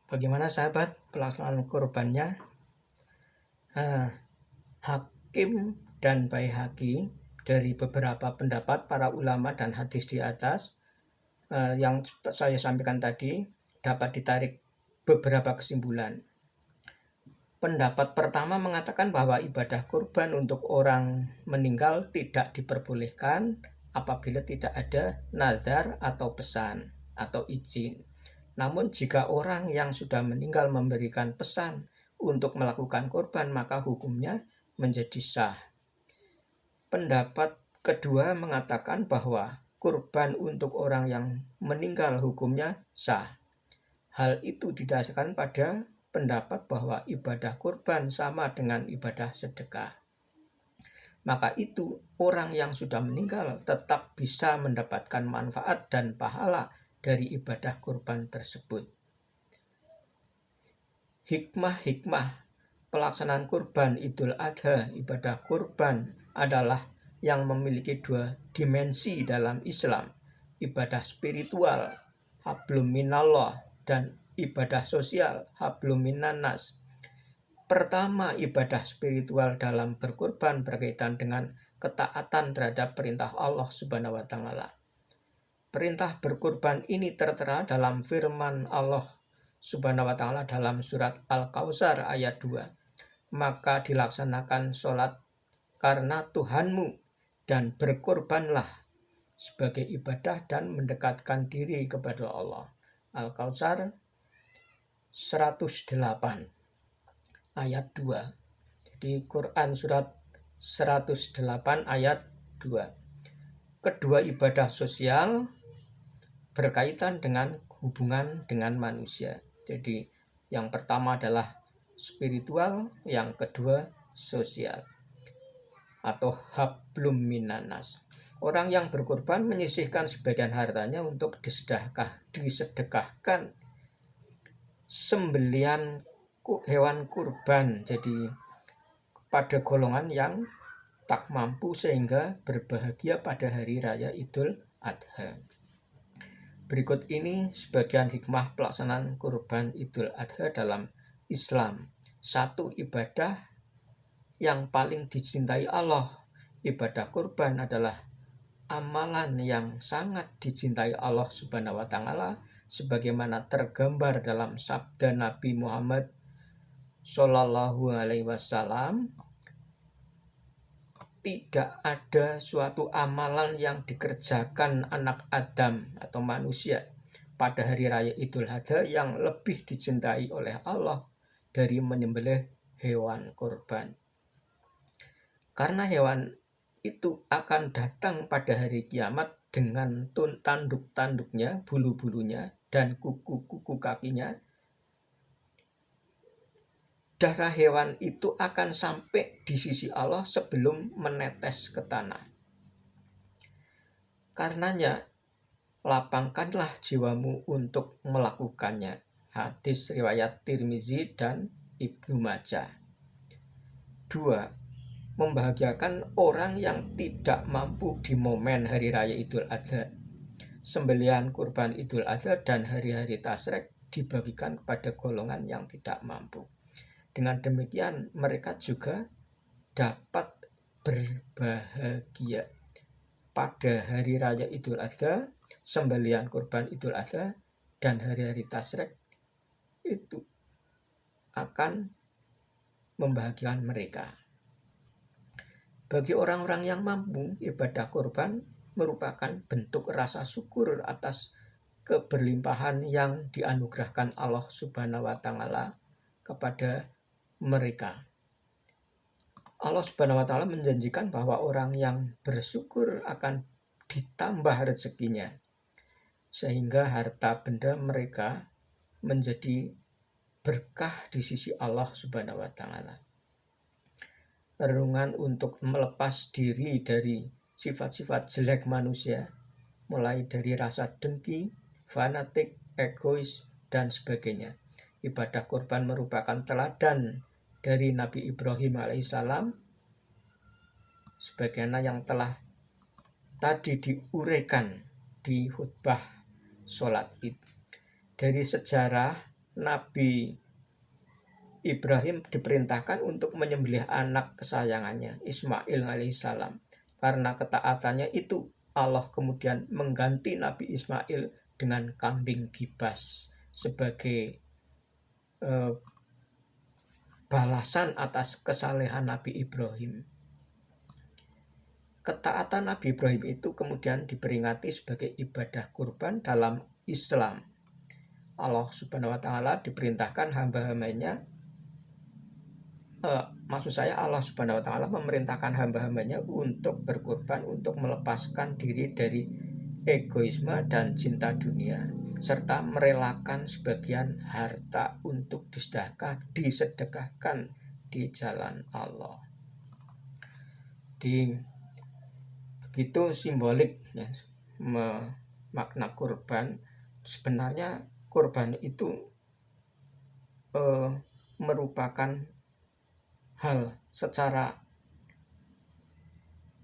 Bagaimana sahabat pelaksanaan kurbannya? Hakim dan Baihaqi dari beberapa pendapat para ulama dan hadis di atas yang saya sampaikan tadi dapat ditarik beberapa kesimpulan. Pendapat pertama mengatakan bahwa ibadah kurban untuk orang meninggal tidak diperbolehkan apabila tidak ada nazar atau pesan atau izin. Namun jika orang yang sudah meninggal memberikan pesan untuk melakukan kurban, maka hukumnya menjadi sah. Pendapat kedua mengatakan bahwa kurban untuk orang yang meninggal hukumnya sah. Hal itu didasarkan pada pendapat bahwa ibadah kurban sama dengan ibadah sedekah. Maka itu orang yang sudah meninggal tetap bisa mendapatkan manfaat dan pahala dari ibadah kurban tersebut. Hikmah pelaksanaan kurban Idul Adha, ibadah kurban adalah yang memiliki dua dimensi dalam Islam, ibadah spiritual, hablum minallah, dan ibadah sosial, hablum minannas. Pertama, ibadah spiritual dalam berkurban berkaitan dengan ketaatan terhadap perintah Allah Subhanahu wa Ta'ala. Perintah berkurban ini tertera dalam firman Allah Subhanahu wa Ta'ala dalam surat Al-Kautsar ayat 2. Maka dilaksanakan sholat karena Tuhanmu dan berkurbanlah sebagai ibadah dan mendekatkan diri kepada Allah. Al-Kautsar 108 ayat 2. Jadi Quran surat 108 ayat 2. Kedua ibadah sosial berkaitan dengan hubungan dengan manusia. Jadi yang pertama adalah spiritual, yang kedua sosial atau hablum minannas. Orang yang berkurban menyisihkan sebagian hartanya untuk disedekahkan sembelian hewan kurban, jadi pada golongan yang tak mampu sehingga berbahagia pada hari raya Idul Adha. Berikut ini sebagian hikmah pelaksanaan kurban Idul Adha dalam Islam. 1. Ibadah yang paling dicintai Allah. Ibadah kurban adalah amalan yang sangat dicintai Allah Subhanahu wa Ta'ala sebagaimana tergambar dalam sabda Nabi Muhammad Shallallahu alaihi wasallam. Tidak ada suatu amalan yang dikerjakan anak Adam atau manusia pada hari raya Idul Adha yang lebih dicintai oleh Allah dari menyembelih hewan kurban. Karena hewan itu akan datang pada hari kiamat dengan tanduk-tanduknya, bulu-bulunya, dan kuku-kuku kakinya. Darah hewan itu akan sampai di sisi Allah sebelum menetes ke tanah. Karenanya, lapangkanlah jiwamu untuk melakukannya. Hadis riwayat Tirmizi dan Ibnu Majah. 2. Membahagiakan orang yang tidak mampu di momen hari raya Idul Adha. Sembelihan kurban Idul Adha dan hari-hari tasyrik dibagikan kepada golongan yang tidak mampu. Dengan demikian mereka juga dapat berbahagia pada hari raya Idul Adha, sembelihan kurban Idul Adha, dan hari-hari tasyrik. Itu akan membahagiakan mereka. Bagi orang-orang yang mampu, ibadah kurban merupakan bentuk rasa syukur atas keberlimpahan yang dianugerahkan Allah Subhanahu wa Ta'ala kepada mereka. Allah Subhanahu wa Ta'ala menjanjikan bahwa orang yang bersyukur akan ditambah rezekinya sehingga harta benda mereka menjadi berkah di sisi Allah Subhanahu wa Ta'ala. Renungan untuk melepas diri dari sifat-sifat jelek manusia, mulai dari rasa dengki, fanatik, egois, dan sebagainya. Ibadah kurban merupakan teladan dari Nabi Ibrahim alaihissalam sebagaimana yang telah tadi diuraikan di khutbah sholat Id. Dari sejarah Nabi Ibrahim diperintahkan untuk menyembelih anak kesayangannya Ismail alaihissalam. Karena ketaatannya itu, Allah kemudian mengganti Nabi Ismail dengan kambing gibas sebagai balasan atas kesalehan Nabi Ibrahim. Ketaatan Nabi Ibrahim itu kemudian diperingati sebagai ibadah kurban dalam Islam. Allah Subhanahu wa Ta'ala diperintahkan hamba-hambanya, Allah Subhanahu wa Ta'ala memerintahkan hamba-hambanya untuk berkurban, untuk melepaskan diri dari egoisme dan cinta dunia, serta merelakan sebagian harta untuk disedekahkan di jalan Allah. Begitu simbolik ya, makna kurban. Sebenarnya kurban itu merupakan hal secara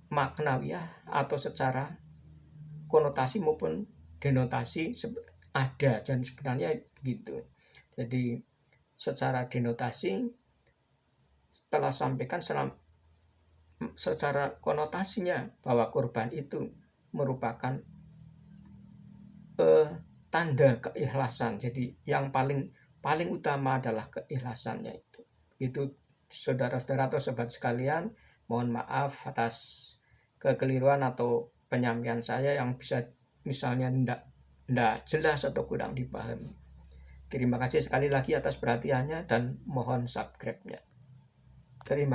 maknawiah atau secara konotasi maupun denotasi ada, dan sebenarnya begitu. Jadi secara denotasi telah sampaikan secara konotasinya bahwa kurban itu merupakan tanda keikhlasan. Jadi yang paling utama adalah keikhlasannya itu. Itu saudara-saudara atau sobat sekalian, mohon maaf atas kekeliruan atau penyampaian saya yang bisa misalnya tidak jelas atau kurang dipahami. Terima kasih sekali lagi atas perhatiannya dan mohon subscribe-nya. Terima kasih.